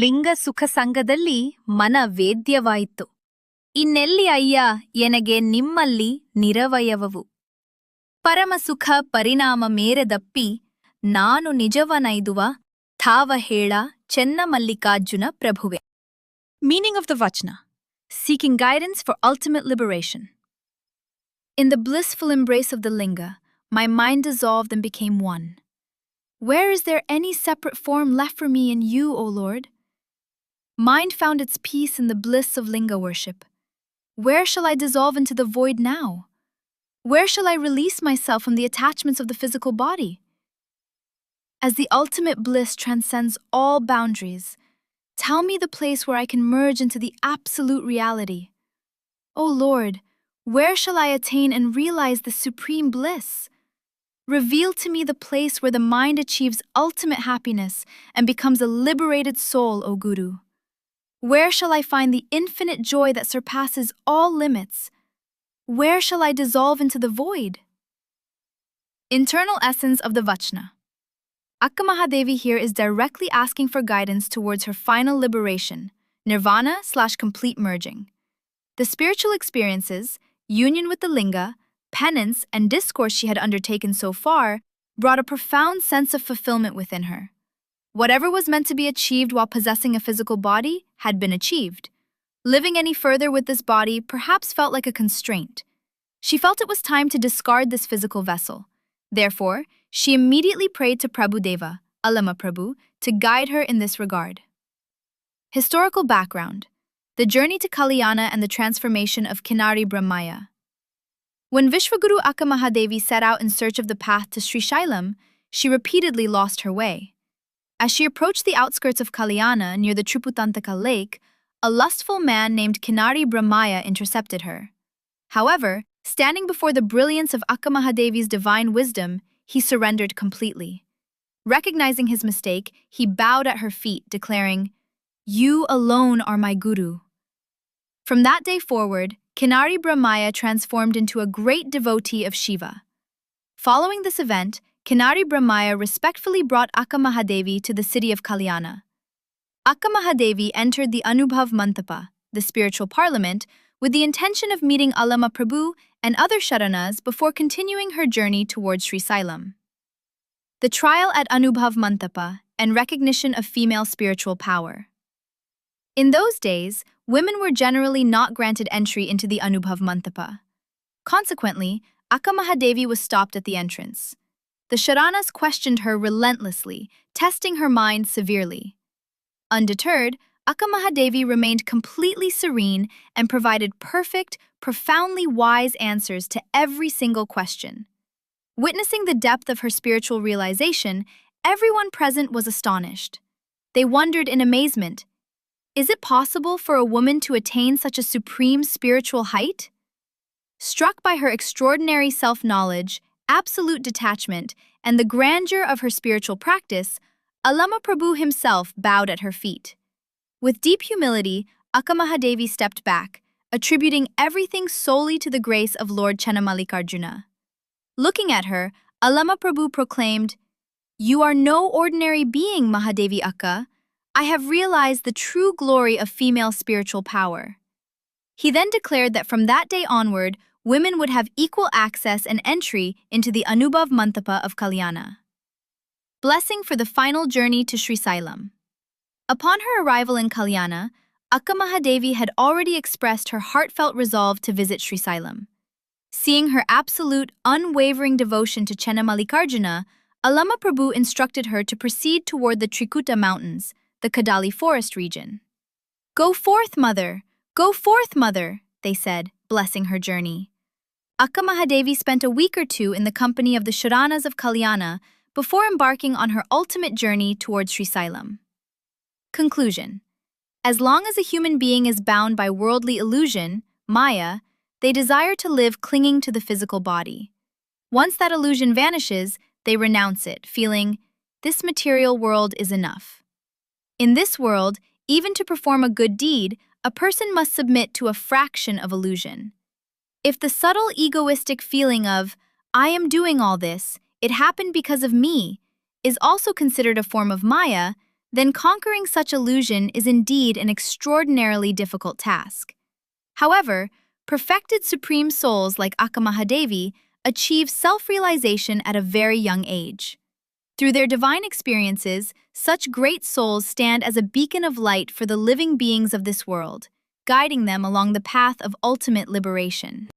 ಲಿಂಗಸುಖಸಂಗದಲ್ಲಿ ಮನ ವೇದ್ಯವಾಯಿತು. ಇನ್ನೆಲ್ಲಿ ಅಯ್ಯ ಎನಗೆ ನಿಮ್ಮಲ್ಲಿ ನಿರವಯವವು. ಪರಮಸುಖ ಪರಿಣಾಮ ಮೇರೆದಪ್ಪಿ ನಾನು ನಿಜವನೈದುವ ಥಾವ ಹೇಳ Chennamallikarjuna ಪ್ರಭುವೆ. Meaning of the vachana: seeking guidance for ultimate liberation. In the blissful embrace of the linga, my mind dissolved and became one. Where is there any separate form left for me in you, O Lord? Mind found its peace in the bliss of linga worship. Where shall I dissolve into the void now? Where shall I release myself from the attachments of the physical body? As the ultimate bliss transcends all boundaries, tell me the place where I can merge into the absolute reality. O Lord, where shall I attain and realize the supreme bliss? Reveal to me the place where the mind achieves ultimate happiness and becomes a liberated soul, O Guru. Where shall I find the infinite joy that surpasses all limits? Where shall I dissolve into the void? Internal essence of the vachana. Akkamahadevi here is directly asking for guidance towards her final liberation, nirvana/complete merging. The spiritual experiences, union with the linga, penance, and discourse she had undertaken so far brought a profound sense of fulfillment within her. Whatever was meant to be achieved while possessing a physical body had been achieved. Living any further with this body perhaps felt like a constraint. She felt it was time to discard this physical vessel. Therefore, she immediately prayed to Prabhudeva, Allama Prabhu, to guide her in this regard. Historical background: the journey to Kalyana and the transformation of Kinari Brahmaya. When Vishwaguru Akkamahadevi set out in search of the path to Sri Shailam, she repeatedly lost her way. As she approached the outskirts of Kalyana near the Triputantaka lake, a lustful man named Kinari Brahmaya intercepted her. However, standing before the brilliance of Akkamahadevi's divine wisdom, he surrendered completely. Recognizing his mistake, he bowed at her feet, declaring, "You alone are my guru." From that day forward, Kinari Brahmaya transformed into a great devotee of Shiva. Following this event, Kinari Brahmaya respectfully brought Akkamahadevi to the city of Kalyana. Akkamahadevi entered the Anubhav Mantapa, the spiritual parliament, with the intention of meeting Allama Prabhu and other Sharanas before continuing her journey towards Sri Sailam. The trial at Anubhav Mantapa and recognition of female spiritual power. In those days, women were generally not granted entry into the Anubhav Mantapa. Consequently, Akkamahadevi was stopped at the entrance. The Sharanas questioned her relentlessly, testing her mind severely. Undeterred, Akkamahadevi remained completely serene and provided perfect, profoundly wise answers to every single question. Witnessing the depth of her spiritual realization, everyone present was astonished. They wondered in amazement, is it possible for a woman to attain such a supreme spiritual height? Struck by her extraordinary self-knowledge, absolute detachment, and the grandeur of her spiritual practice, Allama Prabhu himself bowed at her feet. With deep humility, Akkamahadevi stepped back, attributing everything solely to the grace of Lord Channamallikarjuna. Looking at her, Allama Prabhu proclaimed, "You are no ordinary being, Mahadevi Akka. I have realized the true glory of female spiritual power." He then declared that from that day onward, women would have equal access and entry into the Anubhav Mantapa of Kalyana. Blessing for the final journey to Sri Sailam. Upon her arrival in Kalyana, Akkamahadevi had already expressed her heartfelt resolve to visit Sri Sailam. Seeing her absolute, unwavering devotion to Channamallikarjuna, Allama Prabhu instructed her to proceed toward the Trikuta mountains, the Kadali forest region. "Go forth, mother! Go forth, mother!" they said, blessing her journey. Akkamahadevi spent a week or two in the company of the Sharanas of Kalyana before embarking on her ultimate journey towards Sri Sailam. Conclusion: as long as a human being is bound by worldly illusion, Maya, they desire to live clinging to the physical body. Once that illusion vanishes, they renounce it, feeling, "This material world is enough." In this world, even to perform a good deed, a person must submit to a fraction of illusion. If the subtle egoistic feeling of, "I am doing all this, it happened because of me," is also considered a form of Maya, then conquering such illusion is indeed an extraordinarily difficult task. However, perfected supreme souls like Akkamahadevi achieve self-realization at a very young age. Through their divine experiences, such great souls stand as a beacon of light for the living beings of this world, guiding them along the path of ultimate liberation.